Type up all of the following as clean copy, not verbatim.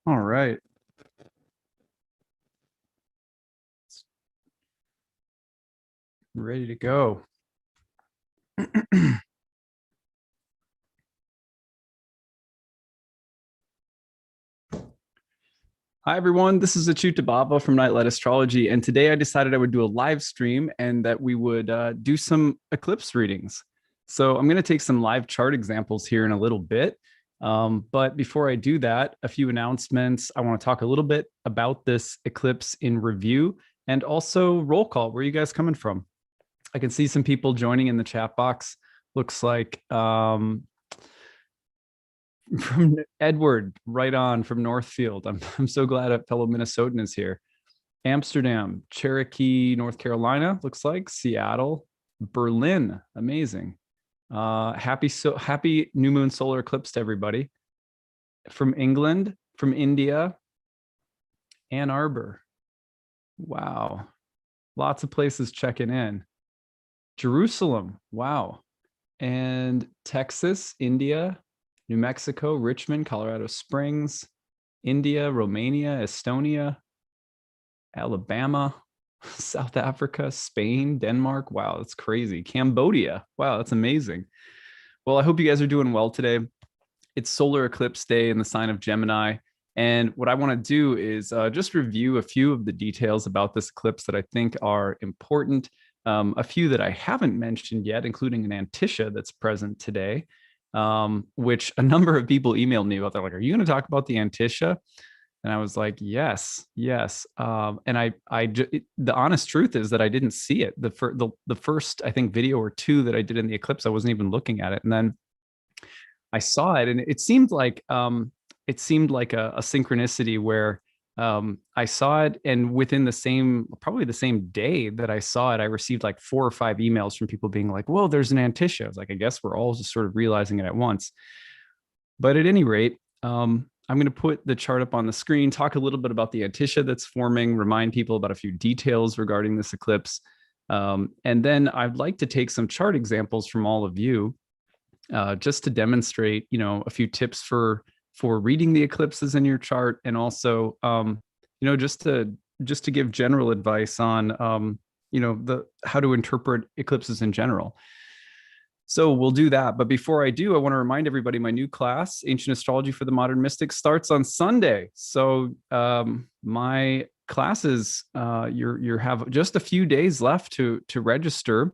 All right. Ready to go. Hi, everyone. This is Achyuta Baba from Nightlight Astrology. And today I decided I would do a live stream and that we would do some eclipse readings. So I'm going to take some live chart examples here in a little bit. But before I do that, a few announcements. I want to talk a little bit about this eclipse in review and also roll call. Where are you guys coming from? I can see some people joining in the chat box. Looks like from Edward, right on from Northfield. I'm so glad a fellow Minnesotan is here. Amsterdam, Cherokee, North Carolina, looks like Seattle, Berlin, amazing. Happy new moon solar eclipse to everybody. From England, from India, Ann Arbor. Wow, lots of places checking in. Jerusalem, wow, and Texas, India, New Mexico, Richmond, Colorado Springs, India, Romania, Estonia, Alabama, South Africa, Spain, Denmark. Wow, that's crazy. Cambodia. Wow, that's amazing. Well, I hope you guys are doing well today. It's solar eclipse day in the sign of Gemini. And what I want to do is just review a few of the details about this eclipse that I think are important. A few that I haven't mentioned yet, including an anticia that's present today, which a number of people emailed me about. They're like, "Are you going to talk about the anticia?" And I was like, "Yes, yes." And the honest truth is that I didn't see it. The first, I think, video or two that I did in the eclipse, I wasn't even looking at it, and then I saw it, and it seemed like a synchronicity where I saw it, and within probably the same day that I saw it, I received like 4 or 5 emails from people being like, "Whoa, there's an anticia." I was like, I guess we're all just sort of realizing it at once. But at any rate, I'm going to put the chart up on the screen, talk a little bit about the anticia that's forming, remind people about a few details regarding this eclipse. And then I'd like to take some chart examples from all of you, just to demonstrate, a few tips for reading the eclipses in your chart, and also, just to give general advice on, how to interpret eclipses in general. So we'll do that. But before I do, I want to remind everybody my new class, Ancient Astrology for the Modern Mystic, starts on Sunday. So my classes, you have just a few days left to register.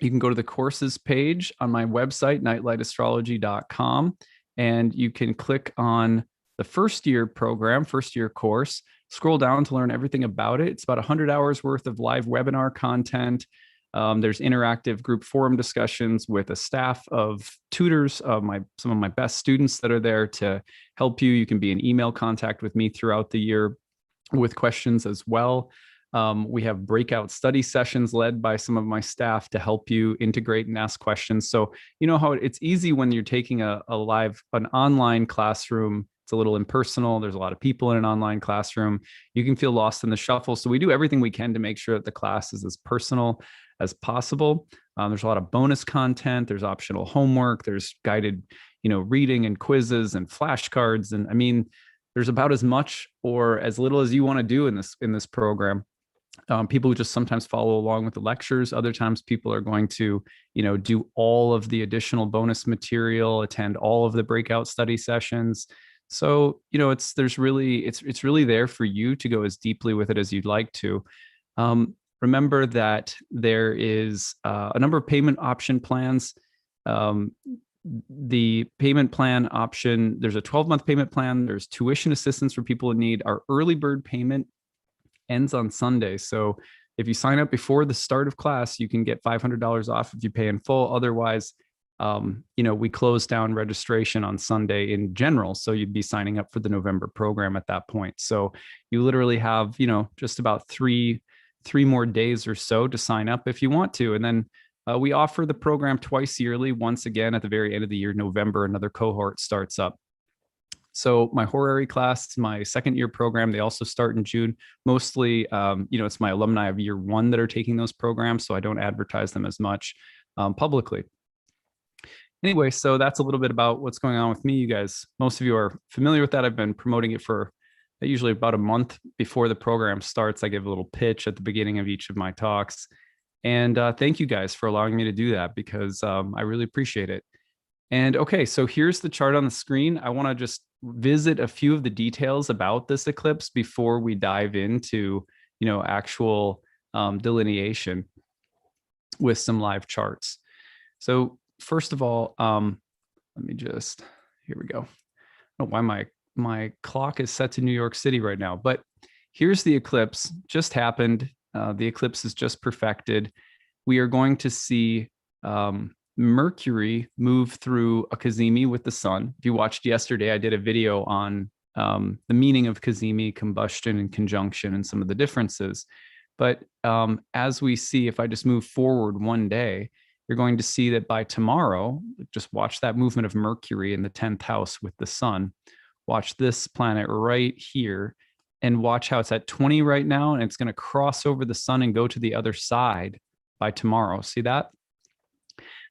You can go to the courses page on my website, nightlightastrology.com, and you can click on the first year program, first year course, scroll down to learn everything about it. It's about 100 hours worth of live webinar content. There's interactive group forum discussions with a staff of tutors, some of my best students that are there to help you. You can be in email contact with me throughout the year with questions as well. We have breakout study sessions led by some of my staff to help you integrate and ask questions. So you know how it's easy when you're taking an online classroom. It's a little impersonal. There's a lot of people in an online classroom. You can feel lost in the shuffle. So we do everything we can to make sure that the class is as personal as possible. There's a lot of bonus content. There's optional homework. There's guided, reading and quizzes and flashcards. And I mean, there's about as much or as little as you want to do in this program. People who just sometimes follow along with the lectures. Other times people are going to, do all of the additional bonus material, attend all of the breakout study sessions. So, it's really there for you to go as deeply with it as you'd like to. Remember that there is a number of payment option plans. The payment plan option, there's a 12-month payment plan. There's tuition assistance for people in need. Our early bird payment ends on Sunday. So if you sign up before the start of class, you can get $500 off if you pay in full. Otherwise, we close down registration on Sunday in general. So you'd be signing up for the November program at that point. So you literally have, just about three more days or so to sign up if you want to. And then we offer the program twice yearly. Once again, at the very end of the year, November, another cohort starts up. So my horary class, my second year program, they also start in June. Mostly, it's my alumni of year one that are taking those programs, so I don't advertise them as much publicly. Anyway, so that's a little bit about what's going on with me. You guys, most of you are familiar with that. I've been promoting it for usually about a month before the program starts. I give a little pitch at the beginning of each of my talks. And thank you guys for allowing me to do that, because I really appreciate it. And okay, so here's the chart on the screen. I want to just visit a few of the details about this eclipse before we dive into, actual delineation with some live charts. So first of all, let me just, here we go. I don't know why my clock is set to New York City right now, but here's the eclipse. Just happened. The eclipse is just perfected. We are going to see Mercury move through a cazimi with the sun. If you watched yesterday, I did a video on the meaning of cazimi, combustion, and conjunction, and some of the differences. But as we see, if I just move forward one day, you're going to see that by tomorrow, just watch that movement of Mercury in the 10th house with the sun. Watch this planet right here, and watch how it's at 20 right now, and it's going to cross over the sun and go to the other side by tomorrow. See that?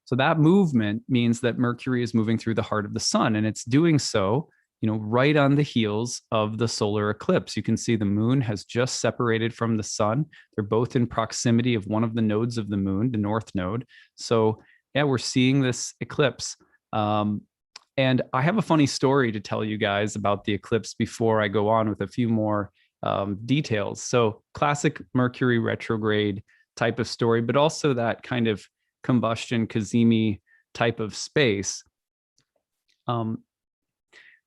So that movement means that Mercury is moving through the heart of the sun, and it's doing so, right on the heels of the solar eclipse. You can see the moon has just separated from the sun. They're both in proximity of one of the nodes of the moon, the north node. So yeah, we're seeing this eclipse. And I have a funny story to tell you guys about the eclipse before I go on with a few more details. So classic Mercury retrograde type of story, but also that kind of combustion cazimi type of space.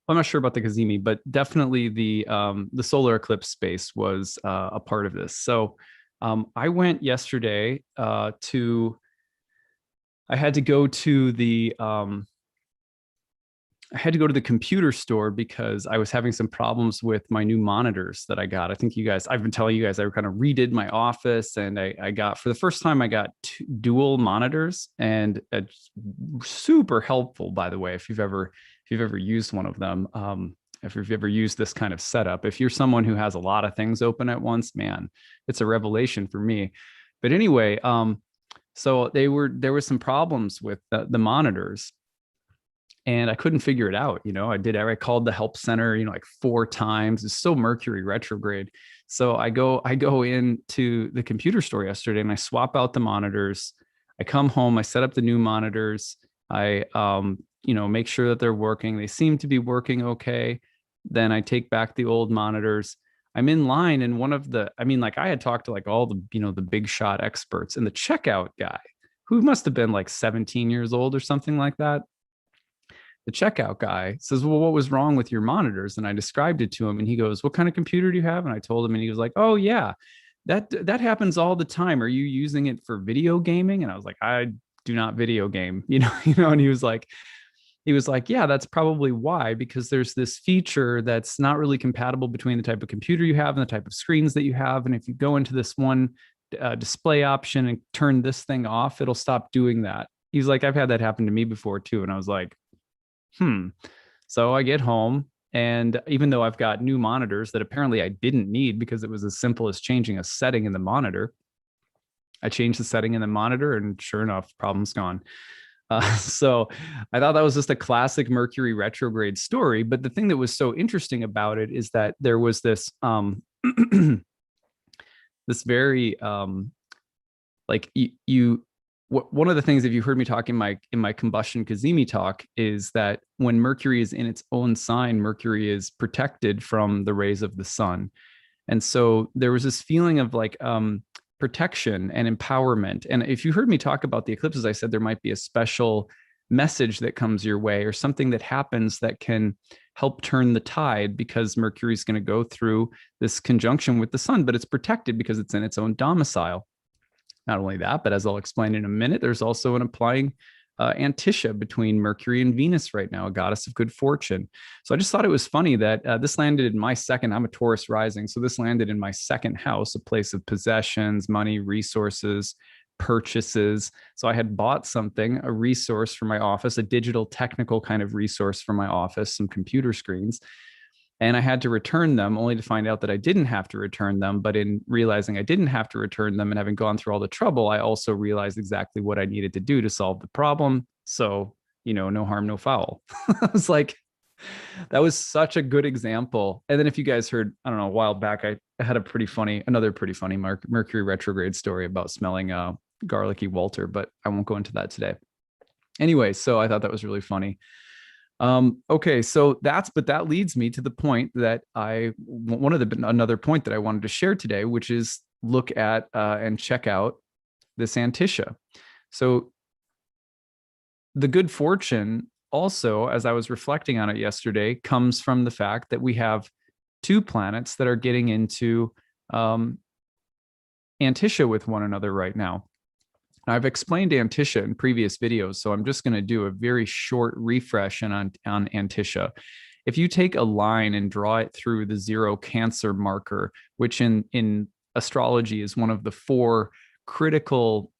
I'm not sure about the cazimi, but definitely the solar eclipse space was a part of this. So I went yesterday I had to go to the computer store because I was having some problems with my new monitors that I got. I think I've been telling you guys, I kind of redid my office, and I got, for the first time, I got two dual monitors, and it's super helpful, by the way, if you've ever used one of them. If you've ever used this kind of setup, if you're someone who has a lot of things open at once, man, it's a revelation for me. But anyway, so there were some problems with the monitors, and I couldn't figure it out. I called the help center, like 4 times. It's so Mercury retrograde. So I go into the computer store yesterday, and I swap out the monitors. I come home, I set up the new monitors. I, make sure that they're working. They seem to be working okay. Then I take back the old monitors. I'm in line, and I had talked to like all the, the big shot experts, and the checkout guy, who must have been like 17 years old or something like that. The checkout guy says, well, what was wrong with your monitors? And I described it to him, and he goes, what kind of computer do you have? And I told him, and he was like, oh yeah, that happens all the time. Are you using it for video gaming? And I was like, I do not video game, and he was like, yeah, that's probably why, because there's this feature that's not really compatible between the type of computer you have and the type of screens that you have. And if you go into this one display option and turn this thing off, it'll stop doing that. He's like, I've had that happen to me before too. And I was like, So I get home, and even though I've got new monitors that apparently I didn't need because it was as simple as changing a setting in the monitor, I changed the setting in the monitor, and sure enough, problem's gone. So I thought that was just a classic Mercury retrograde story. But the thing that was so interesting about it is that there was this this very one of the things, if you heard me talk in my combustion cazimi talk, is that when Mercury is in its own sign, Mercury is protected from the rays of the sun. And so there was this feeling of like protection and empowerment. And if you heard me talk about the eclipses, I said there might be a special message that comes your way, or something that happens that can help turn the tide, because Mercury is going to go through this conjunction with the sun, but it's protected because it's in its own domicile. Not only that, but as I'll explain in a minute, there's also an applying anticia between Mercury and Venus right now, a goddess of good fortune. So I just thought it was funny that this landed in my second. I'm a Taurus rising, so this landed in my second house, a place of possessions, money, resources, purchases. So I had bought something, a resource for my office, a digital technical kind of resource for my office, some computer screens. And I had to return them, only to find out that I didn't have to return them. But in realizing I didn't have to return them and having gone through all the trouble, I also realized exactly what I needed to do to solve the problem. So no harm, no foul. I was like, that was such a good example. And then if you guys heard, I don't know, a while back, I had another pretty funny Mercury retrograde story about smelling garlicky Walter, but I won't go into that today. Anyway, so I thought that was really funny. Okay, so that leads me to the point that another point that I wanted to share today, which is look at and check out this anticia. So the good fortune also, as I was reflecting on it yesterday, comes from the fact that we have two planets that are getting into anticia with one another right now. I've explained anticia in previous videos, so I'm just going to do a very short refresh on anticia. If you take a line and draw it through the 0 Cancer marker, which in astrology is one of the 4 critical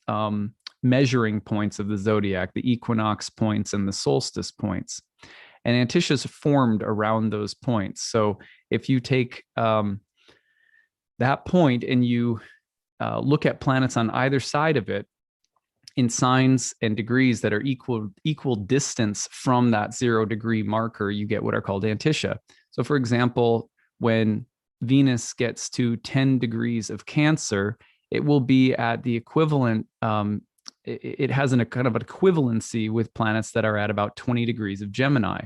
measuring points of the zodiac, the equinox points and the solstice points. And anticia is formed around those points. So if you take that point and you look at planets on either side of it, in signs and degrees that are equal distance from that 0 degree marker, you get what are called anticia. So for example, when Venus gets to 10 degrees of Cancer, it will be at the equivalent, it has a kind of an equivalency with planets that are at about 20 degrees of Gemini.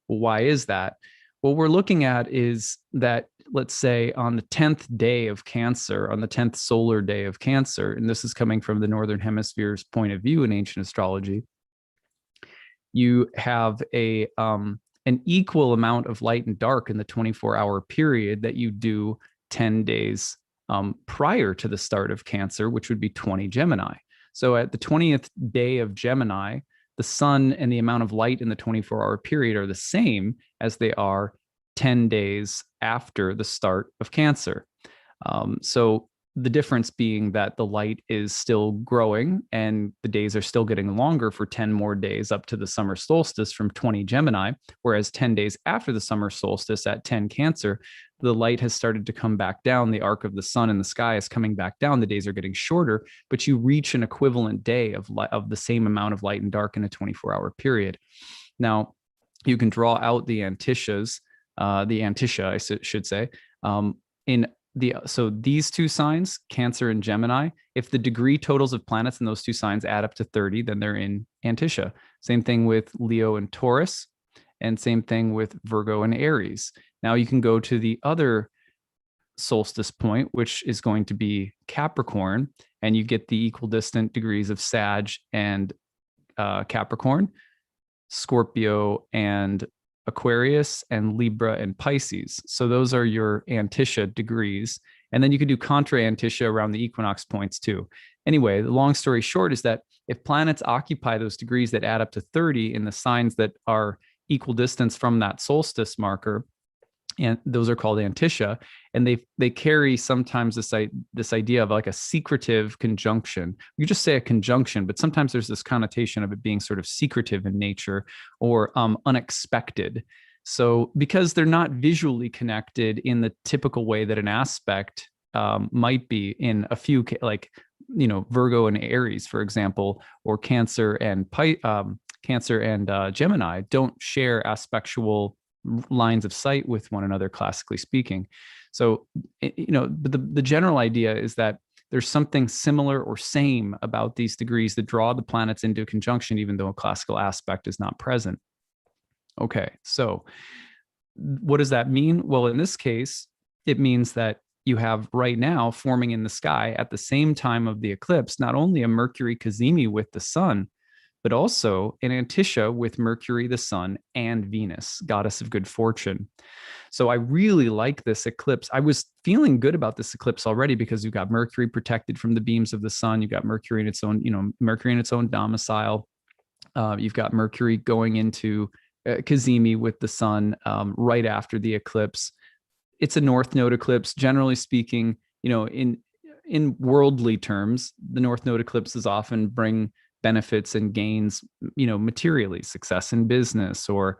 Well, why is that? What we're looking at is that, let's say on the 10th day of Cancer, on the 10th solar day of Cancer, and this is coming from the Northern Hemisphere's point of view in ancient astrology, you have an equal amount of light and dark in the 24-hour period that you do 10 days prior to the start of Cancer, which would be 20 Gemini. So at the 20th day of Gemini, the sun and the amount of light in the 24-hour period are the same as they are 10 days after the start of Cancer. So the difference being that the light is still growing and the days are still getting longer for 10 more days up to the summer solstice from 20 Gemini, whereas 10 days after the summer solstice at 10 Cancer, the light has started to come back down. The arc of the sun in the sky is coming back down. The days are getting shorter, but you reach an equivalent day of the same amount of light and dark in a 24-hour period. Now, you can draw out the anticias, I should say, so these two signs, Cancer and Gemini, if the degree totals of planets in those two signs add up to 30, then they're in anticia. Same thing with Leo and Taurus, and same thing with Virgo and Aries. Now you can go to the other solstice point, which is going to be Capricorn, and you get the equal distant degrees of Sag and Capricorn, Scorpio and Aquarius, and Libra and Pisces. So those are your anticia degrees. And then you can do contra anticia around the equinox points too. Anyway, the long story short is that if planets occupy those degrees that add up to 30 in the signs that are equal distance from that solstice marker, and those are called anticia, and they carry sometimes this idea of like a secretive conjunction. You just say a conjunction, but sometimes there's this connotation of it being sort of secretive in nature or unexpected. So because they're not visually connected in the typical way that an aspect might be in a few, like Virgo and Aries, for example, or Cancer and Gemini don't share aspectual lines of sight with one another, classically speaking. So, but the general idea is that there's something similar or same about these degrees that draw the planets into conjunction, even though a classical aspect is not present. Okay, so what does that mean? Well, in this case, it means that you have right now forming in the sky at the same time of the eclipse, not only a Mercury cazimi with the sun, but also an anticia with Mercury, the sun, and Venus, goddess of good fortune. So I really like this eclipse. I was feeling good about this eclipse already because you've got Mercury protected from the beams of the sun. You've got Mercury in its own, Mercury in its own domicile. You've got Mercury going into cazimi with the sun right after the eclipse. It's a north node eclipse. Generally speaking, in worldly terms, the north node eclipses often bring benefits and gains, materially, success in business, or,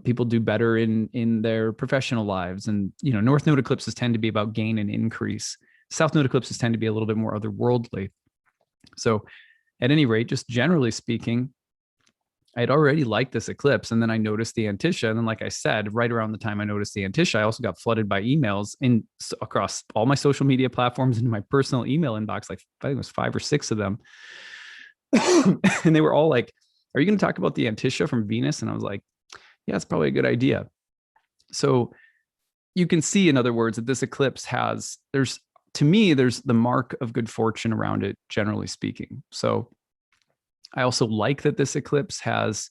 people do better in their professional lives. And, north node eclipses tend to be about gain and increase. South node eclipses tend to be a little bit more otherworldly. So at any rate, just generally speaking, I had already liked this eclipse, and then I noticed the anticia. And then, like I said, right around the time I noticed the anticia, I also got flooded by emails across all my social media platforms and my personal email inbox. Like I think it was 5 or 6 of them, and they were all like, "Are you going to talk about the anticia from Venus?" And I was like, "Yeah, it's probably a good idea." So you can see, in other words, that this eclipse there's the mark of good fortune around it, generally speaking. So I also like that this eclipse has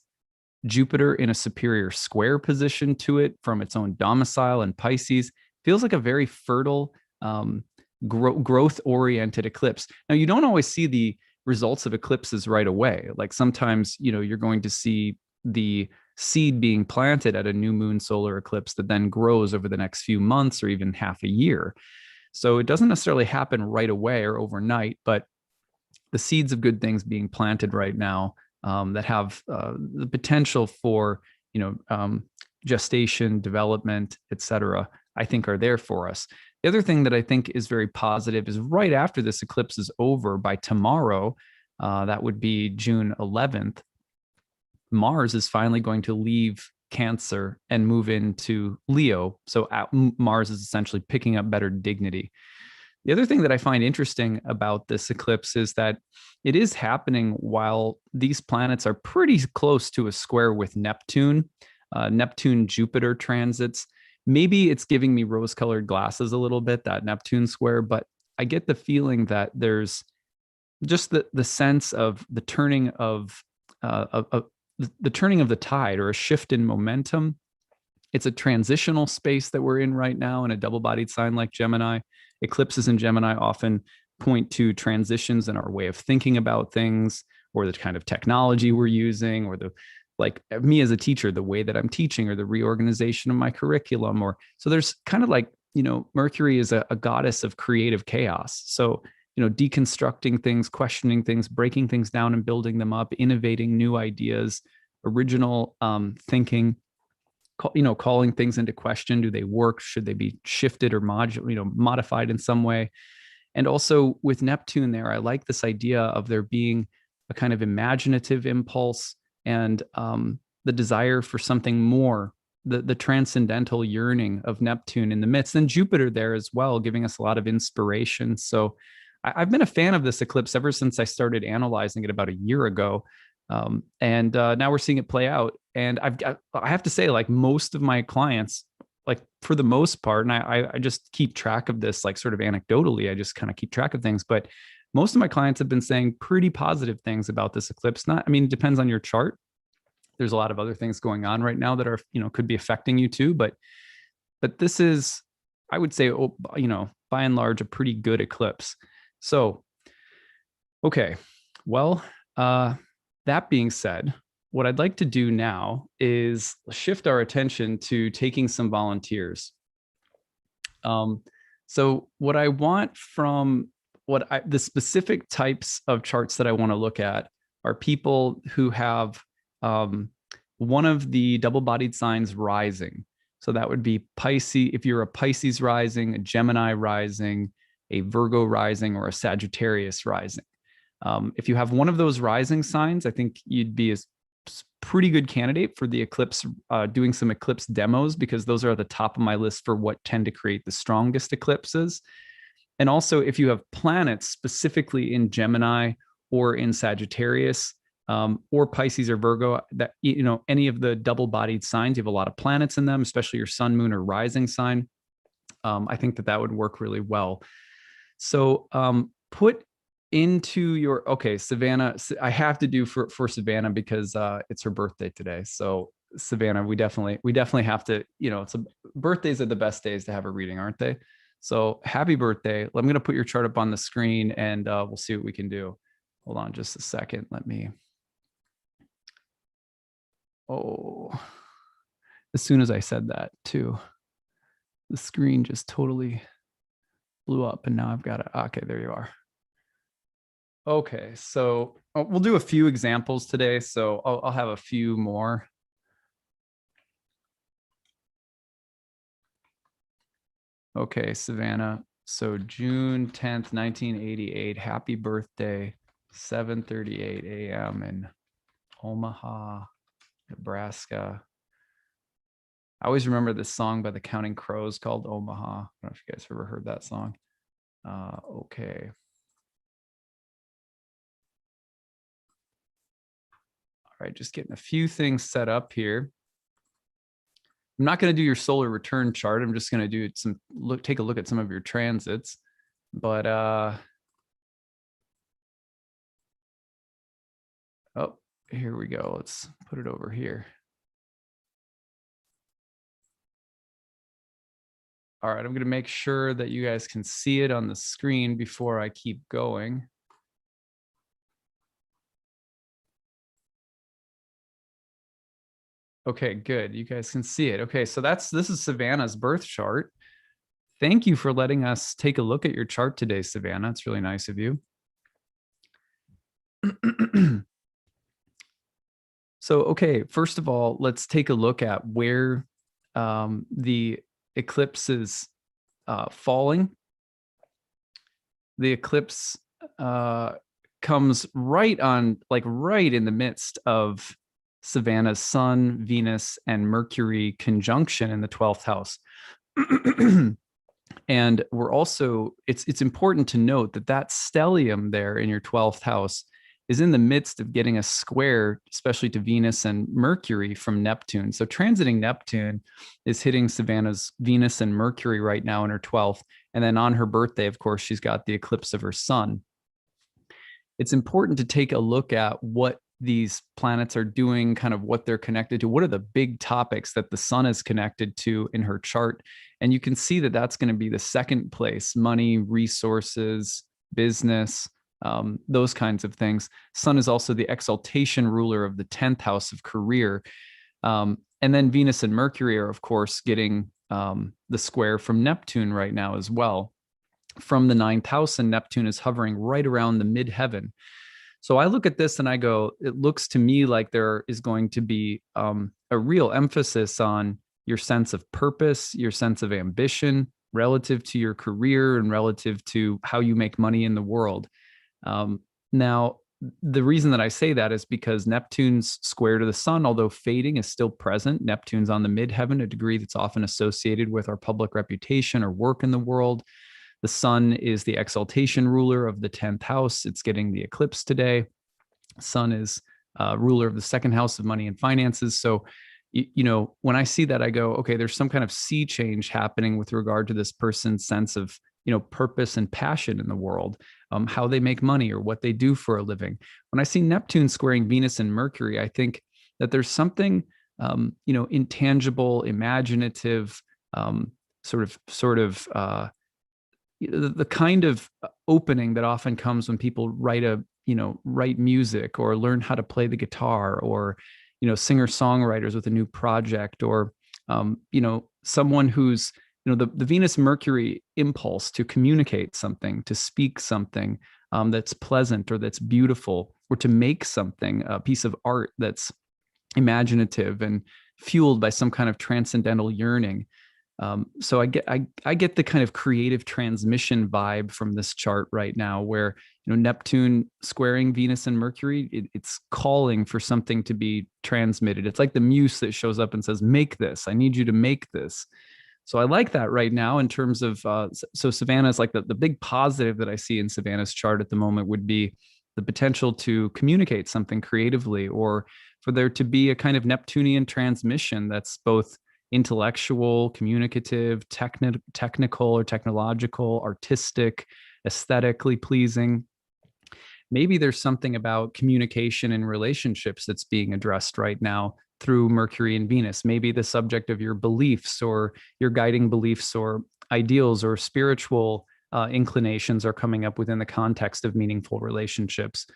Jupiter in a superior square position to it from its own domicile in Pisces. Feels like a very fertile, growth-oriented eclipse. Now, you don't always see the results of eclipses right away. Like sometimes, you're going to see the seed being planted at a new moon solar eclipse that then grows over the next few months or even half a year. So it doesn't necessarily happen right away or overnight, but the seeds of good things being planted right now that have the potential for gestation, development, etc., I think are there for us. The other thing that I think is very positive is right after this eclipse is over, by tomorrow, that would be June 11th, Mars is finally going to leave Cancer and move into Leo. So Mars is essentially picking up better dignity. The other thing that I find interesting about this eclipse is that it is happening while these planets are pretty close to a square with Neptune, Neptune-Jupiter transits. Maybe it's giving me rose-colored glasses a little bit, that Neptune square, but I get the feeling that there's just the sense of the turning of the turning of the tide, or a shift in momentum. It's a transitional space that we're in right now in a double-bodied sign like Gemini. Eclipses in Gemini often point to transitions in our way of thinking about things, or the kind of technology we're using, or like me as a teacher, the way that I'm teaching, or the reorganization of my curriculum. Or so there's kind of like, Mercury is a goddess of creative chaos. So, deconstructing things, questioning things, breaking things down and building them up, innovating new ideas, original thinking, calling things into question. Do they work? Should they be shifted or modified in some way? And also with Neptune there, I like this idea of there being a kind of imaginative impulse and the desire for something more, the transcendental yearning of Neptune in the midst, and Jupiter there as well, giving us a lot of inspiration. So I've been a fan of this eclipse ever since I started analyzing it about a year ago. And now we're seeing it play out. And I have to say, like, most of my clients, like for the most part, and I just keep track of this, like sort of anecdotally, I just kind of keep track of things, but most of my clients have been saying pretty positive things about this eclipse. It depends on your chart. There's a lot of other things going on right now that are, could be affecting you too, but this is, I would say, by and large, a pretty good eclipse. So, okay, well, that being said, what I'd like to do now is shift our attention to taking some volunteers. So what I want from the specific types of charts that I want to look at are people who have one of the double-bodied signs rising. So that would be Pisces. If you're a Pisces rising, a Gemini rising, a Virgo rising, or a Sagittarius rising. If you have one of those rising signs, I think you'd be a pretty good candidate for the eclipse, doing some eclipse demos, because those are at the top of my list for what tend to create the strongest eclipses. And also, if you have planets specifically in Gemini or in Sagittarius, or Pisces or Virgo, that, any of the double-bodied signs, you have a lot of planets in them, especially your sun, moon, or rising sign. I think that would work really well. So put into your, okay, Savannah, I have to do for Savannah because it's her birthday today. So Savannah, we definitely have to, birthdays are the best days to have a reading, aren't they? So happy birthday. I'm going to put your chart up on the screen and we'll see what we can do. Hold on just a second. As soon as I said that too, the screen just totally blew up and now I've got it. Okay, there you are. Okay, so we'll do a few examples today. So I'll have a few more. Okay, Savannah. So June 10th, 1988. Happy birthday, 7:38 a.m. in Omaha, Nebraska. I always remember this song by the Counting Crows called Omaha. I don't know if you guys have ever heard that song. Okay. All right, just getting a few things set up here. I'm not going to do your solar return chart. I'm just going to do take a look at some of your transits. But oh, here we go. Let's put it over here. All right, I'm going to make sure that you guys can see it on the screen before I keep going. Okay, good. You guys can see it. Okay, so this is Savannah's birth chart. Thank you for letting us take a look at your chart today, Savannah. It's really nice of you. So, okay, first of all, let's take a look at where the eclipse is falling. The eclipse comes right in the midst of Savannah's Sun, Venus, and Mercury conjunction in the 12th house. And we're also, it's important to note that stellium there in your 12th house is in the midst of getting a square, especially to Venus and Mercury from Neptune. So transiting Neptune is hitting Savannah's Venus and Mercury right now in her 12th. And then on her birthday, of course, she's got the eclipse of her sun. It's important to take a look at what these planets are doing, kind of what they're connected to. What are the big topics that the sun is connected to in her chart? And you can see that that's going to be the second place: money, resources, business, those kinds of things. Sun is also the exaltation ruler of the 10th house of career. And then Venus and Mercury are, of course, getting the square from Neptune right now as well, from the 9th house, and Neptune is hovering right around the midheaven. So I look at this and I go, it looks to me like there is going to be a real emphasis on your sense of purpose, your sense of ambition relative to your career and relative to how you make money in the world. Now, the reason that I say that is because Neptune's square to the sun, although fading, is still present. Neptune's on the midheaven, a degree that's often associated with our public reputation or work in the world. The sun is the exaltation ruler of the 10th house. It's getting the eclipse today. Sun is ruler of the 2nd house of money and finances. So, when I see that, I go, okay, there's some kind of sea change happening with regard to this person's sense of, purpose and passion in the world, how they make money or what they do for a living. When I see Neptune squaring Venus and Mercury, I think that there's something, intangible, imaginative, the kind of opening that often comes when people write music or learn how to play the guitar, or, singer-songwriters with a new project, or, someone who's, the Venus Mercury impulse to communicate something, to speak something that's pleasant or that's beautiful, or to make something, a piece of art that's imaginative and fueled by some kind of transcendental yearning. So I get the kind of creative transmission vibe from this chart right now, where Neptune squaring Venus and Mercury, it's calling for something to be transmitted. It's like the muse that shows up and says, "Make this. I need you to make this." So I like that right now in terms of so Savannah's like the big positive that I see in Savannah's chart at the moment would be the potential to communicate something creatively, or for there to be a kind of Neptunian transmission that's both intellectual, communicative, technical or technological, artistic, aesthetically pleasing. Maybe there's something about communication and relationships that's being addressed right now through Mercury and Venus. Maybe the subject of your beliefs or your guiding beliefs or ideals or spiritual inclinations are coming up within the context of meaningful relationships.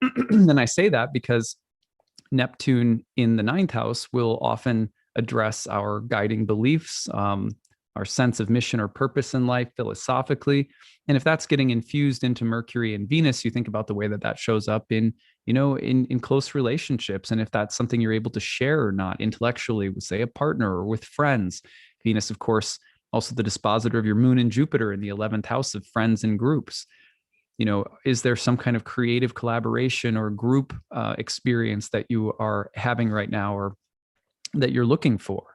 And I say that because Neptune in the 9th house will often address our guiding beliefs, our sense of mission or purpose in life philosophically. And if that's getting infused into Mercury and Venus, you think about the way that shows up in close relationships. And if that's something you're able to share or not intellectually with, say, a partner or with friends. Venus, of course, also the dispositor of your moon and Jupiter in the 11th house of friends and groups. Is there some kind of creative collaboration or group experience that you are having right now, or that you're looking for?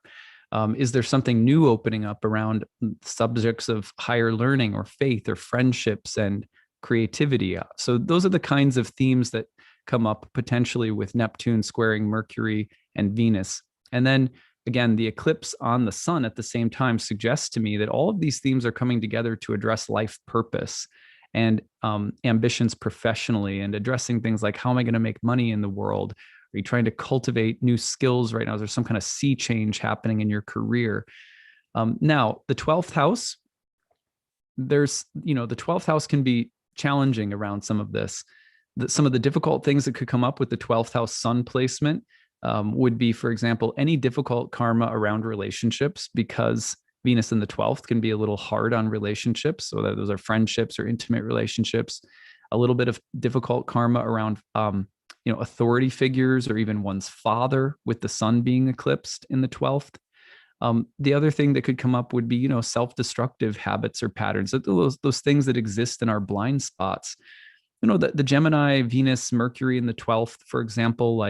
Is there something new opening up around subjects of higher learning or faith or friendships and creativity? So those are the kinds of themes that come up potentially with Neptune squaring Mercury and Venus. And then again, the eclipse on the sun at the same time suggests to me that all of these themes are coming together to address life purpose and ambitions professionally, and addressing things like, how am I going to make money in the world? Are you trying to cultivate new skills right now? Is there some kind of sea change happening in your career? Now, the 12th house, the 12th house can be challenging around some of this. Some of the difficult things that could come up with the 12th house sun placement would be, for example, any difficult karma around relationships, because Venus in the 12th can be a little hard on relationships. So that those are friendships or intimate relationships. A little bit of difficult karma around authority figures, or even one's father, with the sun being eclipsed in the 12th. The other thing that could come up would be, self-destructive habits or patterns, those things that exist in our blind spots. The Gemini, Venus, Mercury in the 12th, for example,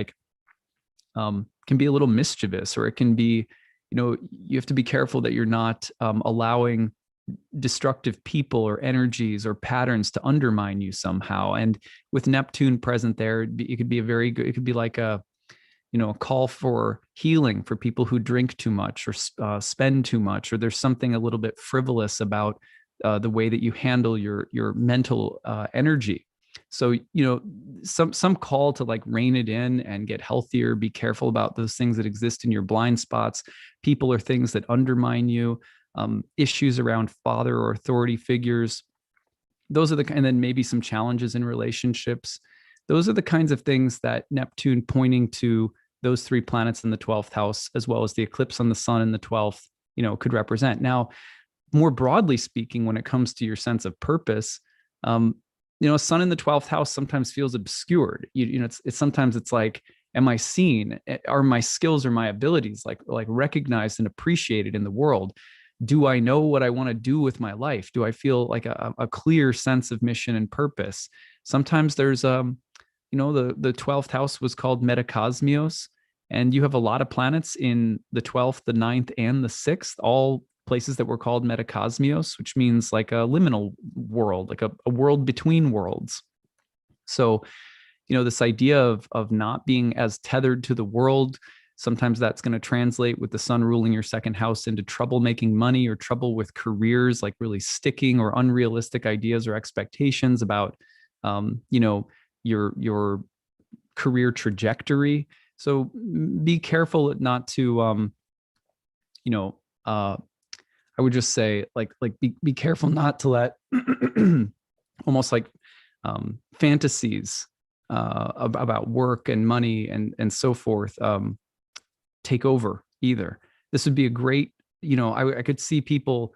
can be a little mischievous, or it can be, you have to be careful that you're not allowing destructive people or energies or patterns to undermine you somehow. And with Neptune present there, it could be it could be like a call for healing for people who drink too much or spend too much, or there's something a little bit frivolous about the way that you handle your mental energy. So, some call to rein it in and get healthier, be careful about those things that exist in your blind spots, people or things that undermine you. Issues around father or authority figures. And then maybe some challenges in relationships. Those are the kinds of things that Neptune, pointing to those three planets in the 12th house, as well as the eclipse on the sun in the 12th, could represent. Now, more broadly speaking, when it comes to your sense of purpose, a sun in the 12th house sometimes feels obscured. Sometimes it's like, am I seen? Are my skills or my abilities like recognized and appreciated in the world? Do I know what I want to do with my life? Do I feel like a clear sense of mission and purpose? Sometimes there's, the 12th house was called Metacosmios, and you have a lot of planets in the 12th, the 9th, and the 6th, all places that were called Metacosmios, which means like a liminal world, like a world between worlds. So, this idea of not being as tethered to the world, sometimes that's going to translate with the sun ruling your second house into trouble making money, or trouble with careers, like really sticking or unrealistic ideas or expectations about, your career trajectory. So be careful not to, I would just say be careful not to let almost like fantasies about work and money and so forth take over either. This would be a great, I could see people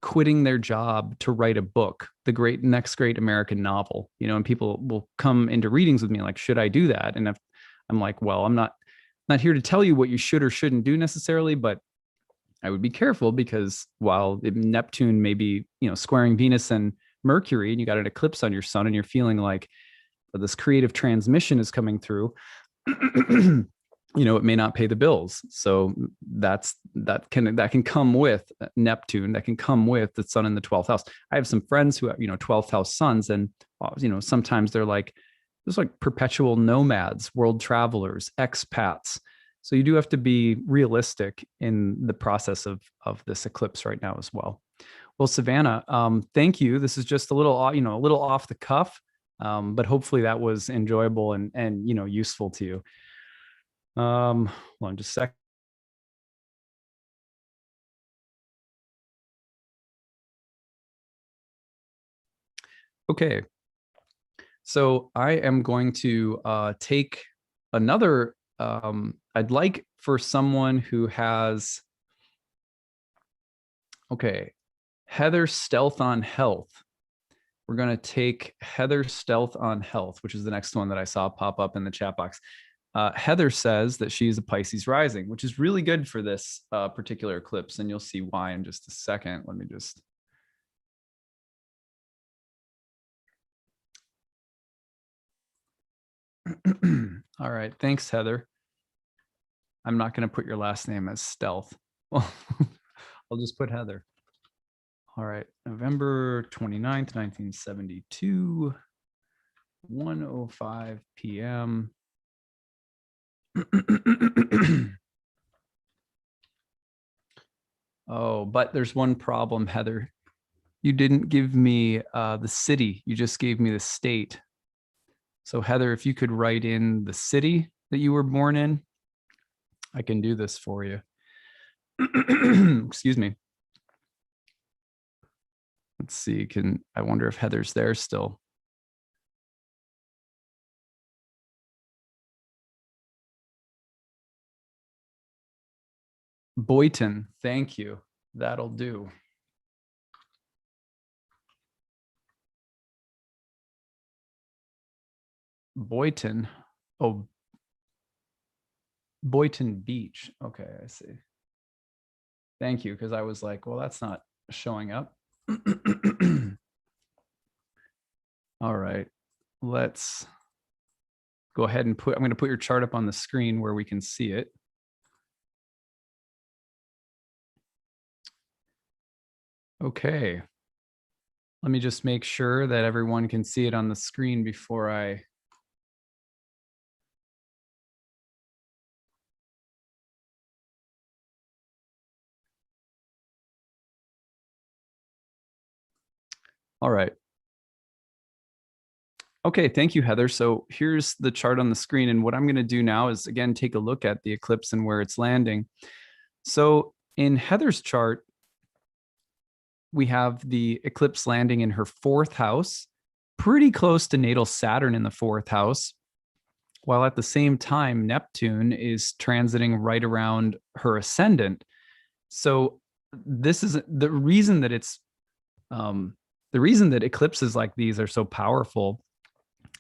quitting their job to write a book, the next great American novel, and people will come into readings with me like, should I do that? And if I'm like, well, I'm not here to tell you what you should or shouldn't do necessarily, but I would be careful, because while Neptune may be, squaring Venus and Mercury, and you got an eclipse on your sun, and you're feeling like this creative transmission is coming through, it may not pay the bills. So that can come with Neptune, that can come with the sun in the 12th house. I have some friends who have, 12th house suns, and, sometimes they're like perpetual nomads, world travelers, expats. So you do have to be realistic in the process of this eclipse right now as well. Well, Savannah, thank you. This is just a little off the cuff, but hopefully that was enjoyable and useful to you. Hold on just a sec. Okay. So I am going to take another, I'd like for someone who has, okay, Heather Stealth on Health. We're going to take Heather Stealth on Health, which is the next one that I saw pop up in the chat box. Heather says that she's a Pisces rising, which is really good for this particular eclipse, and you'll see why in just a second. Let me just. All right. Thanks, Heather. I'm not going to put your last name as Stealth. Well, I'll just put Heather. All right. November 29th, 1972, 1:05 p.m. Oh, but there's one problem, Heather. You didn't give me the city. You just gave me the state. So Heather, if you could write in the city that you were born in, I can do this for you. Excuse me. Let's see. I wonder if Heather's there still. Boynton, thank you. That'll do. Boynton. Oh, Boynton Beach. Okay, I see. Thank you, because I was like, well, that's not showing up. All right, let's go ahead and I'm going to put your chart up on the screen where we can see it. Okay. Let me just make sure that everyone can see it on the screen before I. All right. Okay, thank you, Heather. So here's the chart on the screen. And what I'm going to do now is, again, take a look at the eclipse and where it's landing. So in Heather's chart, we have the eclipse landing in her 4th house, pretty close to natal Saturn in the 4th house, while at the same time, Neptune is transiting right around her ascendant. So this is the reason that the reason that eclipses like these are so powerful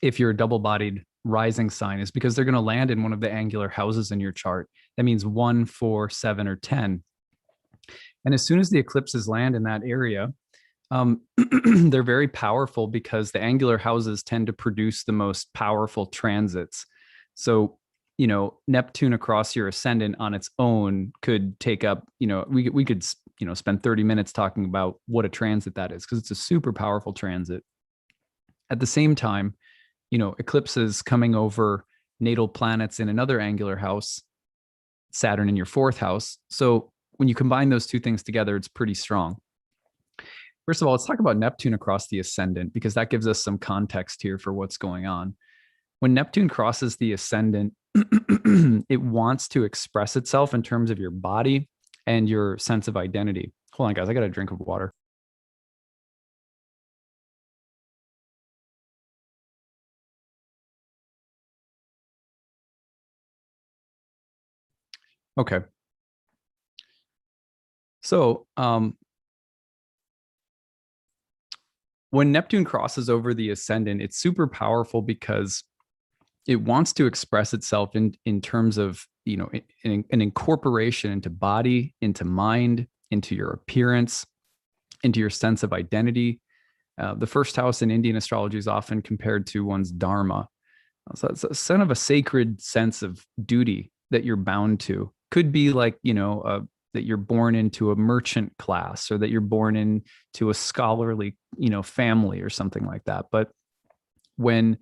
if you're a double-bodied rising sign is because they're going to land in one of the angular houses in your chart. That means 1, 4, 7, or 10. And as soon as the eclipses land in that area, they're very powerful because the angular houses tend to produce the most powerful transits. So, Neptune across your ascendant on its own could take up, we could, spend 30 minutes talking about what a transit that is, because it's a super powerful transit. At the same time, eclipses coming over natal planets in another angular house, Saturn in your 4th house. So when you combine those two things together, it's pretty strong. First of all, let's talk about Neptune across the ascendant, because that gives us some context here for what's going on. When Neptune crosses the ascendant, it wants to express itself in terms of your body and your sense of identity. Hold on, guys. I got a drink of water. Okay. So when Neptune crosses over the ascendant, it's super powerful because it wants to express itself in terms of, an incorporation into body, into mind, into your appearance, into your sense of identity. The 1st house in Indian astrology is often compared to one's dharma. So it's a kind of a sacred sense of duty that you're bound to. Could be like, that you're born into a merchant class, or that you're born into a scholarly, family or something like that. But when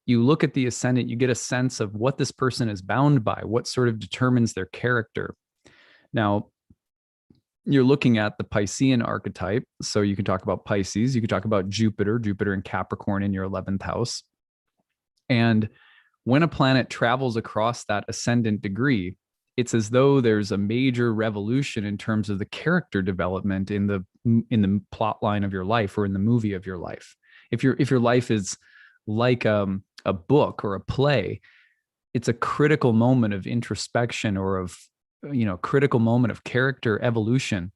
you look at the ascendant, you get a sense of what this person is bound by, what sort of determines their character. Now, you're looking at the Piscean archetype. So you can talk about Pisces, you could talk about Jupiter in Capricorn in your 11th house. And when a planet travels across that ascendant degree, it's as though there's a major revolution in terms of the character development in the plot line of your life, or in the movie of your life. If your life is like a book or a play, it's a critical moment of introspection, or of critical moment of character evolution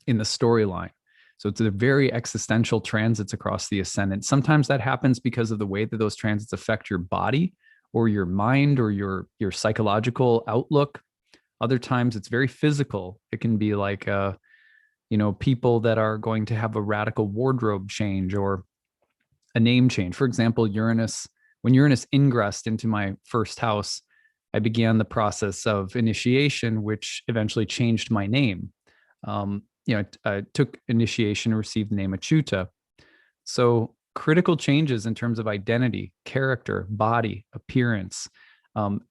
in the storyline. So it's a very existential transits across the ascendant. Sometimes that happens because of the way that those transits affect your body or your mind or your psychological outlook. Other times it's very physical. It can be like people that are going to have a radical wardrobe change or a name change. For example, Uranus When Uranus ingressed into my first house, I began the process of initiation, which eventually changed my name. I took initiation and received the name Achyuta. So critical changes in terms of identity, character, body, appearance,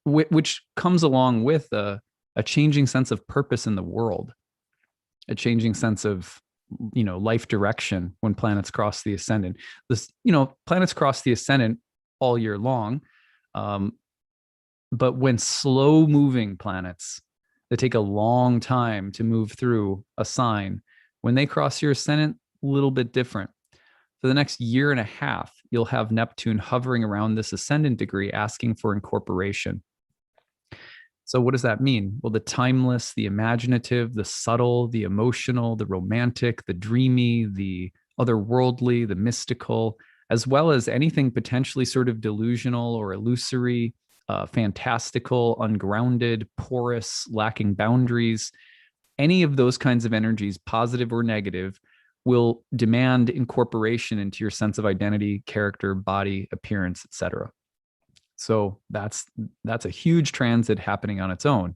which comes along with a changing sense of purpose in the world, a changing sense of life direction when planets cross the ascendant. Planets cross the ascendant all year long, but when slow moving planets that take a long time to move through a sign, when they cross your ascendant, a little bit different. For the next year and a half, you'll have Neptune hovering around this ascendant degree, asking for incorporation. So what does that mean? Well, the timeless, the imaginative, the subtle, the emotional, the romantic, the dreamy, the otherworldly, the mystical, as well as anything potentially sort of delusional or illusory, fantastical, ungrounded, porous, lacking boundaries. Any of those kinds of energies, positive or negative, will demand incorporation into your sense of identity, character, body, appearance, etc. So that's a huge transit happening on its own.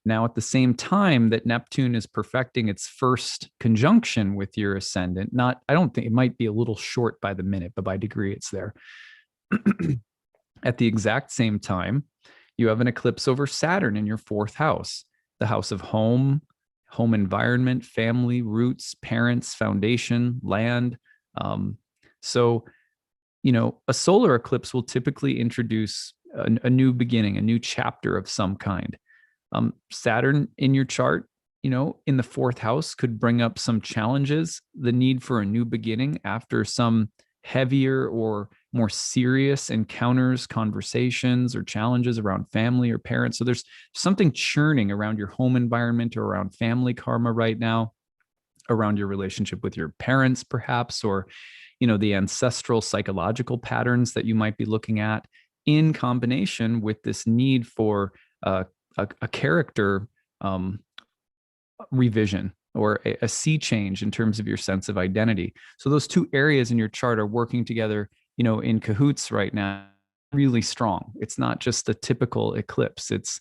Now, at the same time that Neptune is perfecting its first conjunction with your ascendant, I don't think it might be a little short by the minute, but by degree it's there. At the exact same time, you have an eclipse over Saturn in your fourth house, the house of home environment, family, roots, parents, foundation, land. So, a solar eclipse will typically introduce a new beginning, a new chapter of some kind. Saturn in your chart, in the fourth house could bring up some challenges, the need for a new beginning after some heavier or more serious encounters, conversations, or challenges around family or parents. So there's something churning around your home environment or around family karma right now, around your relationship with your parents, perhaps, or the ancestral psychological patterns that you might be looking at, in combination with this need for a character revision or a sea change in terms of your sense of identity. So those two areas in your chart are working together, in cahoots right now, really strong. It's not just a typical eclipse. It's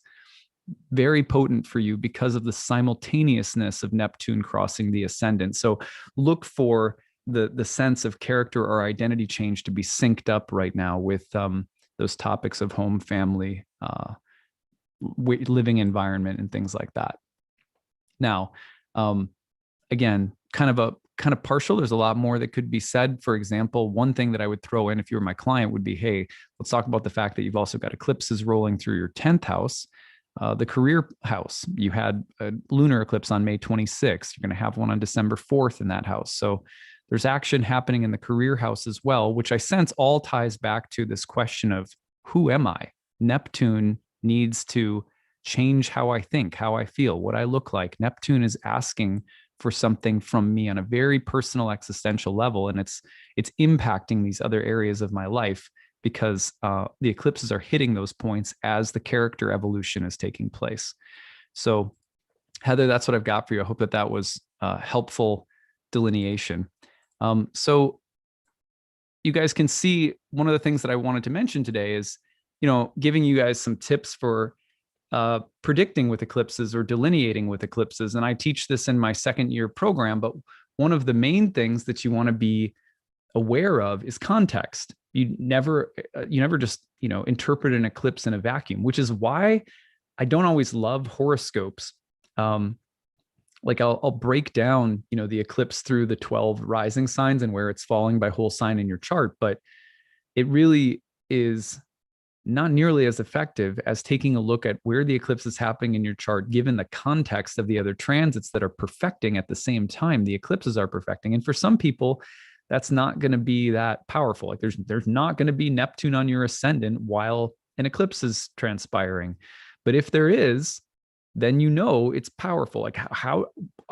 very potent for you because of the simultaneousness of Neptune crossing the ascendant. So look for the sense of character or identity change to be synced up right now with those topics of home, family, living environment, and things like that. Now, again, kind of partial. There's a lot more that could be said. For example, one thing that I would throw in if you were my client would be, hey, let's talk about the fact that you've also got eclipses rolling through your 10th house. The career house, you had a lunar eclipse on May 26th. You're going to have one on December 4th in that house. So there's action happening in the career house as well, which I sense all ties back to this question of who am I? Neptune needs to change how I think, how I feel, what I look like. Neptune is asking for something from me on a very personal existential level, and it's impacting these other areas of my life because the eclipses are hitting those points as the character evolution is taking place. So Heather, that's what I've got for you. I hope that was helpful delineation. So you guys can see one of the things that I wanted to mention today is, giving you guys some tips for predicting with eclipses or delineating with eclipses. And I teach this in my second year program, but one of the main things that you want to be aware of is context. You never just, interpret an eclipse in a vacuum, which is why I don't always love horoscopes. Like I'll break down, the eclipse through the 12 rising signs and where it's falling by whole sign in your chart, but it really is not nearly as effective as taking a look at where the eclipse is happening in your chart, given the context of the other transits that are perfecting at the same time the eclipses are perfecting. And for some people, that's not going to be that powerful. Like there's not going to be Neptune on your ascendant while an eclipse is transpiring. But if there is, then it's powerful. Like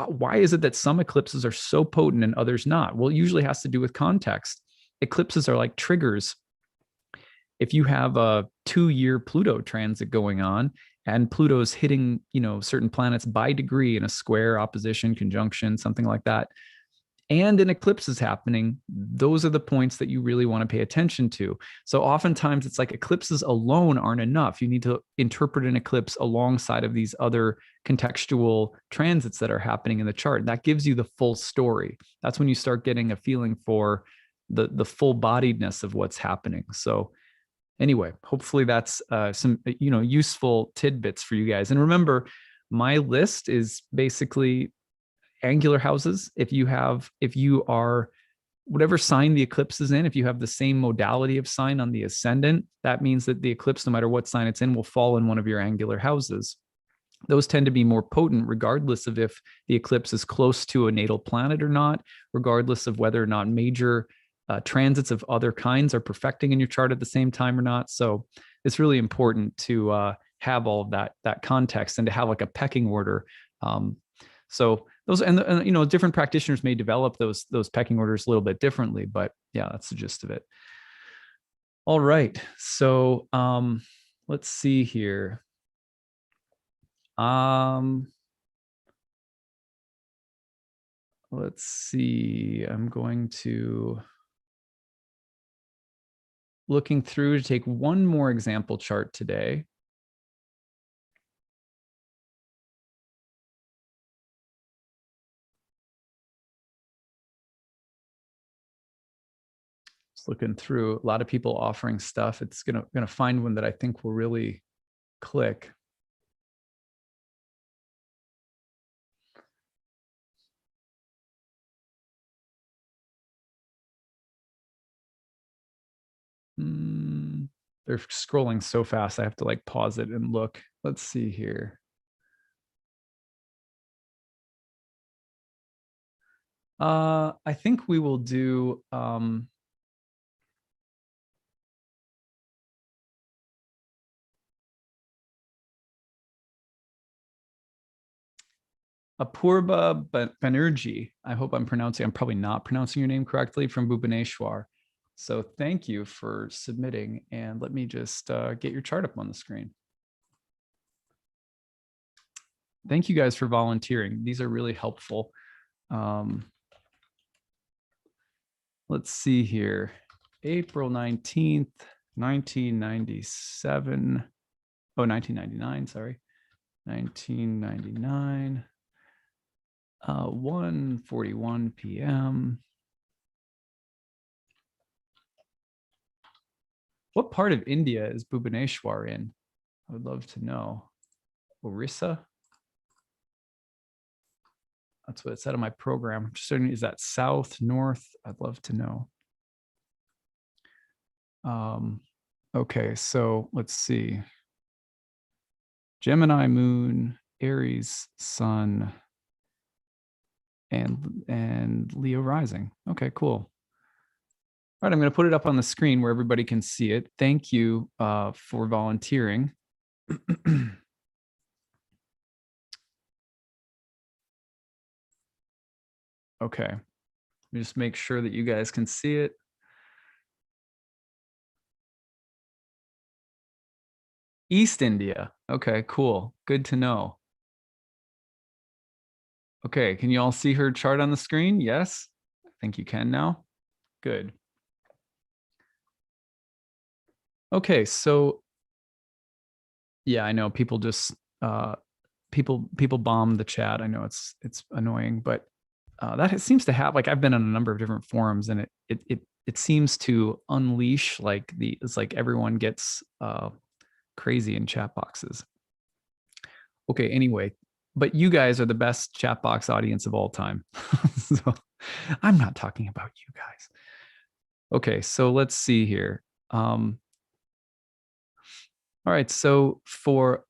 why is it that some eclipses are so potent and others not? Well, it usually has to do with context. Eclipses are like triggers. If you have a 2-year Pluto transit going on and Pluto's hitting, certain planets by degree in a square, opposition, conjunction, something like that, and an eclipse is happening, those are the points that you really want to pay attention to. So oftentimes it's like eclipses alone aren't enough. You need to interpret an eclipse alongside of these other contextual transits that are happening in the chart. That gives you the full story. That's when you start getting a feeling for the full bodiedness of what's happening. So anyway, hopefully that's some useful tidbits for you guys. And remember, my list is basically angular houses. If you are whatever sign the eclipse is in, if you have the same modality of sign on the ascendant, that means that the eclipse, no matter what sign it's in, will fall in one of your angular houses. Those tend to be more potent regardless of if the eclipse is close to a natal planet or not, regardless of whether or not major transits of other kinds are perfecting in your chart at the same time or not. So it's really important to have all of that context and to have like a pecking order. So those and different practitioners may develop those pecking orders a little bit differently, but yeah, that's the gist of it. All right, so let's see here. Let's see. I'm going to looking through to take one more example chart today. Just looking through, a lot of people offering stuff. It's gonna find one that I think will really click. They're scrolling so fast, I have to like pause it and look. Let's see here. I think we will do Apoorba Banerjee. I hope I'm probably not pronouncing your name correctly, from Bhubaneswar. So thank you for submitting, and let me just get your chart up on the screen. Thank you guys for volunteering. These are really helpful. Let's see here. April 19th, 1997. Oh, 1999, sorry. 1999. 1:41 p.m. What part of India is Bhubaneswar in? I would love to know. Orissa? That's what it said on my program. Is that south, north? I'd love to know. Okay, so let's see. Gemini moon, Aries sun, and Leo rising. Okay, cool. All right, I'm going to put it up on the screen where everybody can see it. Thank you for volunteering. Okay, let me just make sure that you guys can see it. East India. Okay, cool. Good to know. Okay, can you all see her chart on the screen? Yes, I think you can now. Good. Okay, so yeah, I know people just people bomb the chat. I know it's annoying, but that seems to have, like, I've been on a number of different forums, and it seems to unleash it's like everyone gets crazy in chat boxes. Okay, anyway, but you guys are the best chat box audience of all time. So I'm not talking about you guys. Okay, so let's see here. All right, so for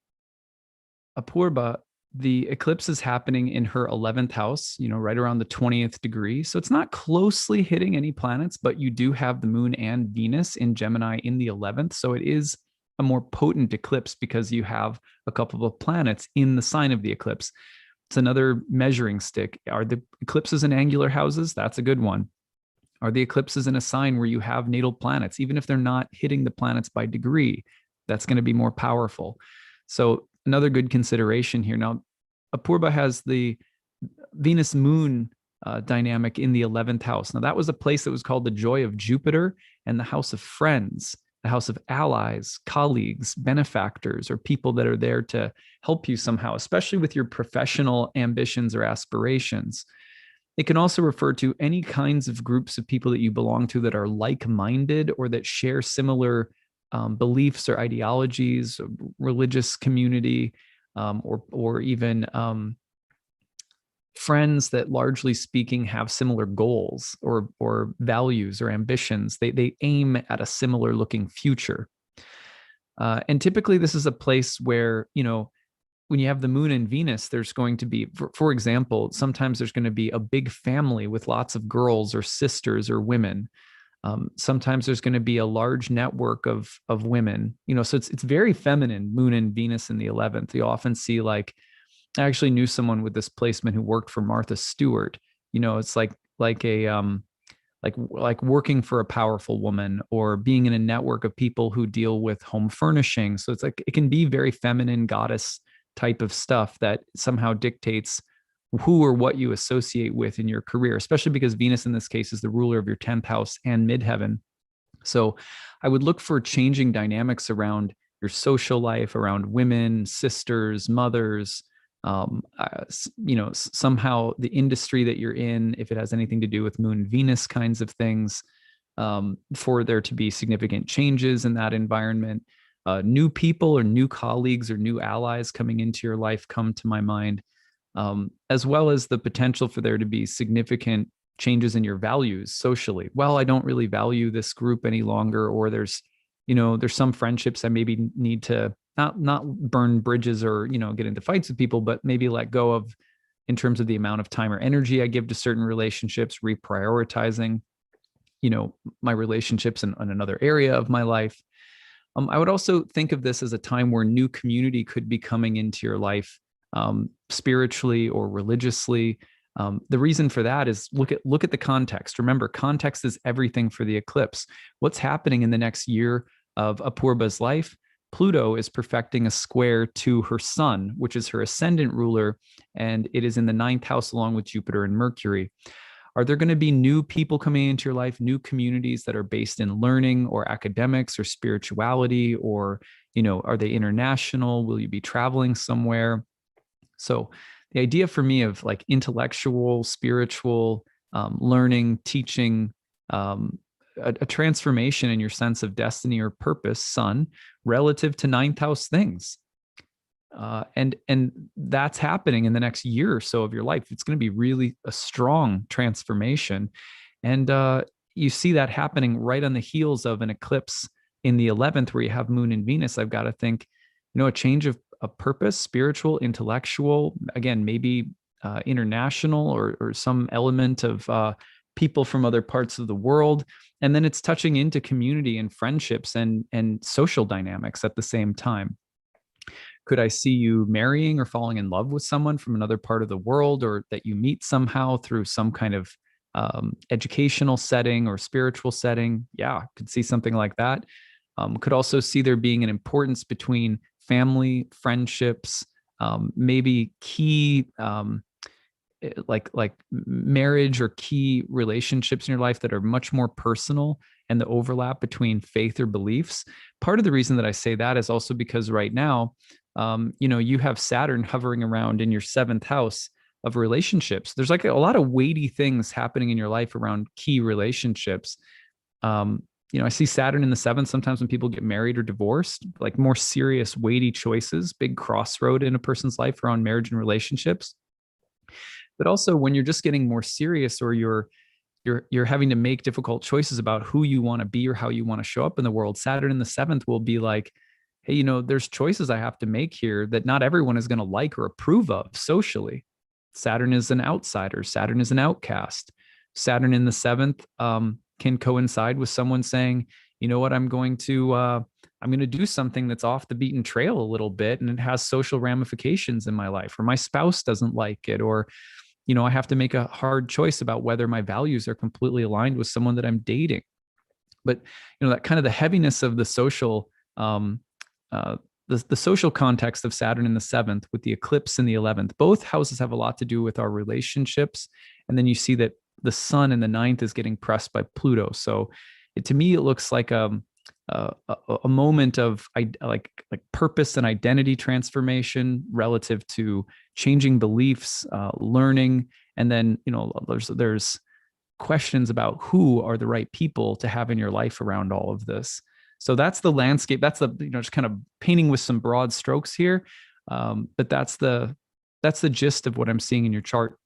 Apoorba, the eclipse is happening in her 11th house, right around the 20th degree. So it's not closely hitting any planets, but you do have the moon and Venus in Gemini in the 11th. So it is a more potent eclipse because you have a couple of planets in the sign of the eclipse. It's another measuring stick. Are the eclipses in angular houses? That's a good one. Are the eclipses in a sign where you have natal planets? Even if they're not hitting the planets by degree, that's going to be more powerful. So another good consideration here. Now, Apoorba has the Venus moon dynamic in the 11th house. Now, that was a place that was called the joy of Jupiter and the house of friends, the house of allies, colleagues, benefactors, or people that are there to help you somehow, especially with your professional ambitions or aspirations. It can also refer to any kinds of groups of people that you belong to that are like-minded or that share similar beliefs or ideologies, religious community, or even friends that, largely speaking, have similar goals or values or ambitions. They aim at a similar looking future. And typically this is a place where, when you have the moon and Venus, there's going to be, for example, sometimes there's going to be a big family with lots of girls or sisters or women. Sometimes there's going to be a large network of women, so it's very feminine, moon and Venus in the 11th. You often see, like, I actually knew someone with this placement who worked for Martha Stewart. It's like a like working for a powerful woman, or being in a network of people who deal with home furnishing. So it's like, it can be very feminine, goddess type of stuff that somehow dictates who or what you associate with in your career, especially because Venus in this case is the ruler of your 10th house and midheaven. So I would look for changing dynamics around your social life, around women, sisters, mothers, somehow the industry that you're in, if it has anything to do with moon, Venus kinds of things, for there to be significant changes in that environment. New people or new colleagues or new allies coming into your life come to my mind, as well as the potential for there to be significant changes in your values socially. Well, I don't really value this group any longer, or there's some friendships I maybe need to not burn bridges or, get into fights with people, but maybe let go of in terms of the amount of time or energy I give to certain relationships, reprioritizing, my relationships in another area of my life. I would also think of this as a time where new community could be coming into your life, spiritually or religiously. The reason for that is look at the context. Remember, context is everything for the eclipse. What's happening in the next year of Apoorba's life? Pluto is perfecting a square to her sun, which is her ascendant ruler, and it is in the 9th house along with Jupiter and Mercury. Are there going to be new people coming into your life, new communities that are based in learning or academics or spirituality, or, are they international? Will you be traveling somewhere? So the idea for me of like intellectual, spiritual, learning, teaching, a transformation in your sense of destiny or purpose, sun, relative to 9th house things. And that's happening in the next year or so of your life. It's going to be really a strong transformation. And you see that happening right on the heels of an eclipse in the 11th, where you have moon and Venus. I've got to think, a change of a purpose, spiritual, intellectual, again, maybe international, or some element of people from other parts of the world. And then it's touching into community and friendships and social dynamics at the same time. Could I see you marrying or falling in love with someone from another part of the world, or that you meet somehow through some kind of educational setting or spiritual setting? Yeah, could see something like that. Could also see there being an importance between family, friendships, maybe key like marriage or key relationships in your life that are much more personal, and the overlap between faith or beliefs. Part of the reason that I say that is also because right now, you have Saturn hovering around in your 7th house of relationships. There's like a lot of weighty things happening in your life around key relationships. I see Saturn in the 7th sometimes when people get married or divorced, like more serious, weighty choices, big crossroad in a person's life around marriage and relationships. But also when you're just getting more serious, or you're having to make difficult choices about who you want to be or how you want to show up in the world, Saturn in the 7th will be like, hey, there's choices I have to make here that not everyone is going to like or approve of socially. Saturn is an outsider. Saturn is an outcast. Saturn in the 7th can coincide with someone saying, you know what, I'm going to do something that's off the beaten trail a little bit, and it has social ramifications in my life, or my spouse doesn't like it, or I have to make a hard choice about whether my values are completely aligned with someone that I'm dating. But that kind of the heaviness of the social the social context of Saturn in the 7th with the eclipse in the 11th. Both houses have a lot to do with our relationships. And then you see that the sun in the 9th is getting pressed by Pluto. So to me, it looks like a moment of like purpose and identity transformation relative to changing beliefs, learning, and then there's questions about who are the right people to have in your life around all of this. So that's the landscape. That's the just kind of painting with some broad strokes here, but that's the gist of what I'm seeing in your chart.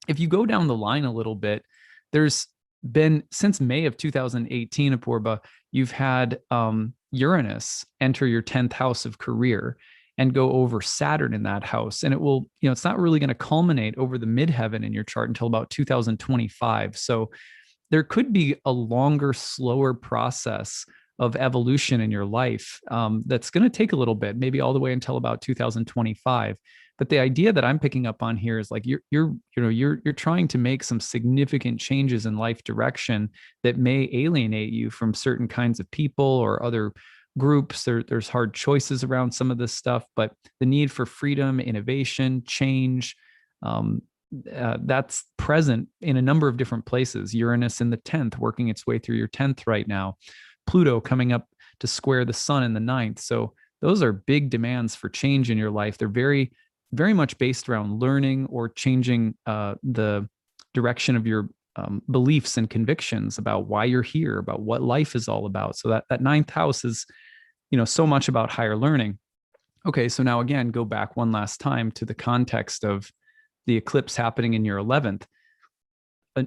If you go down the line a little bit, there's been since May of 2018, Apoorba, you've had Uranus enter your 10th house of career and go over Saturn in that house. And it will, it's not really going to culminate over the midheaven in your chart until about 2025. So there could be a longer, slower process of evolution in your life that's going to take a little bit, maybe all the way until about 2025. But the idea that I'm picking up on here is like you're trying to make some significant changes in life direction that may alienate you from certain kinds of people or other groups. There's hard choices around some of this stuff, but the need for freedom, innovation, change, that's present in a number of different places. Uranus in the 10th, working its way through your 10th right now. Pluto coming up to square the sun in the 9th. So those are big demands for change in your life. They're very, very much based around learning or changing the direction of your beliefs and convictions about why you're here, about what life is all about. So that 9th house is, so much about higher learning. Okay, so now again, go back one last time to the context of the eclipse happening in your 11th.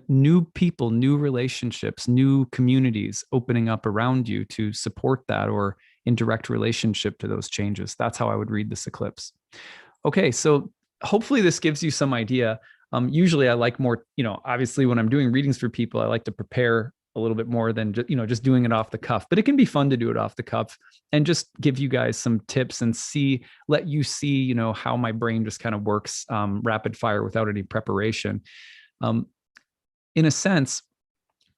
New people, new relationships, new communities opening up around you to support that or in direct relationship to those changes. That's how I would read this eclipse. Okay, so hopefully this gives you some idea. Usually I like more, obviously when I'm doing readings for people, I like to prepare a little bit more than just doing it off the cuff, but it can be fun to do it off the cuff and just give you guys some tips and let you see, how my brain just kind of works rapid fire without any preparation. In a sense,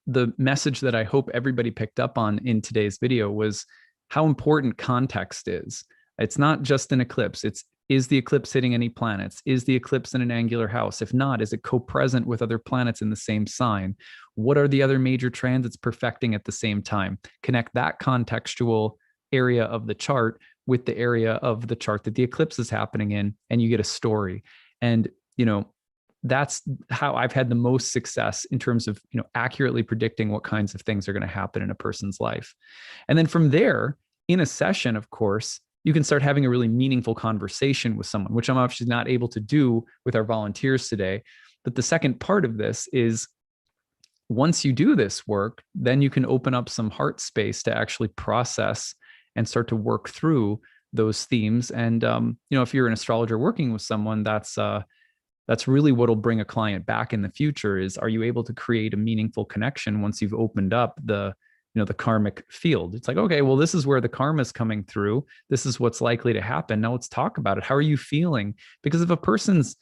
the message that I hope everybody picked up on in today's video was how important context is. It's not just an eclipse. Is the eclipse hitting any planets? Is the eclipse in an angular house? If not, is it co-present with other planets in the same sign? What are the other major transits perfecting at the same time? Connect that contextual area of the chart with the area of the chart that the eclipse is happening in, and you get a story. And, that's how I've had the most success in terms of, accurately predicting what kinds of things are going to happen in a person's life. And then from there, in a session, of course, you can start having a really meaningful conversation with someone, which I'm obviously not able to do with our volunteers today. But the second part of this is once you do this work, then you can open up some heart space to actually process and start to work through those themes. And, if you're an astrologer working with someone, that's really what will bring a client back in the future is, are you able to create a meaningful connection once you've opened up the karmic field? It's like, okay, well, this is where the karma is coming through. This is what's likely to happen. Now let's talk about it. How are you feeling? Because if a person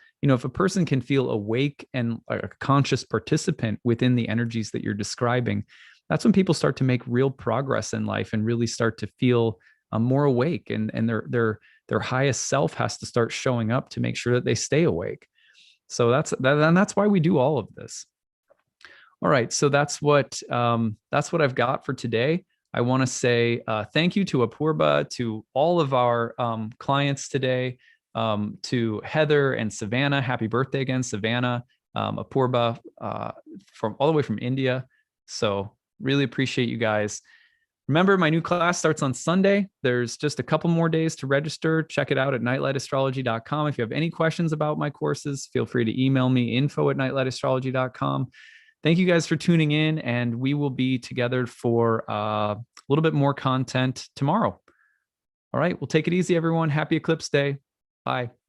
can feel awake and a conscious participant within the energies that you're describing, that's when people start to make real progress in life and really start to feel more awake, and their highest self has to start showing up to make sure that they stay awake. So that's why we do all of this. All right, so that's what I've got for today. I want to say thank you to Apoorba, to all of our clients today, to Heather and Savannah. Happy birthday again, Savannah. Apoorba from all the way from India. So really appreciate you guys. Remember, my new class starts on Sunday. There's just a couple more days to register. Check it out at nightlightastrology.com. If you have any questions about my courses, feel free to email me, info@nightlightastrology.com. Thank you guys for tuning in, and we will be together for a little bit more content tomorrow. All right, well, take it easy, everyone. Happy Eclipse Day. Bye.